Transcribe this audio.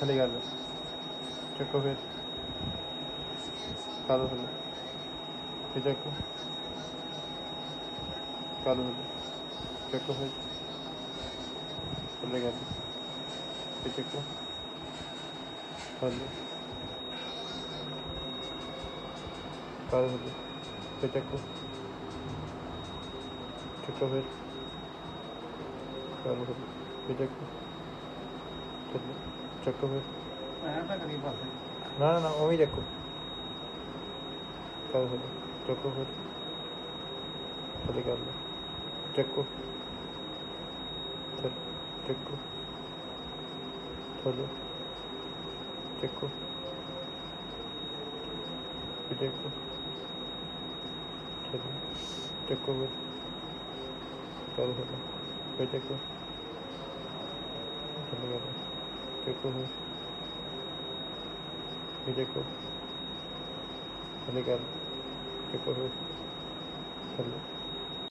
खाली कर दो, चक्को फिर कालो थले, फिर चक्को कालो थले, चक्को फिर थले कर दो, फिर चक्को थले कालो थले, फिर चक्को चक्को फिर कालो थले, फिर चक्को थले, चक्को फिर ना ना उम्मीद चक्को कालो थले, चक्को फिर थले कर दो, चक्को थले, चक्को थले, चक्को फिर चक्को थले, चक्को फिर कालो थले, फिर चक्को थले कर दो, चक्को फिर चक्को थले कर दो, चक्को फिर थले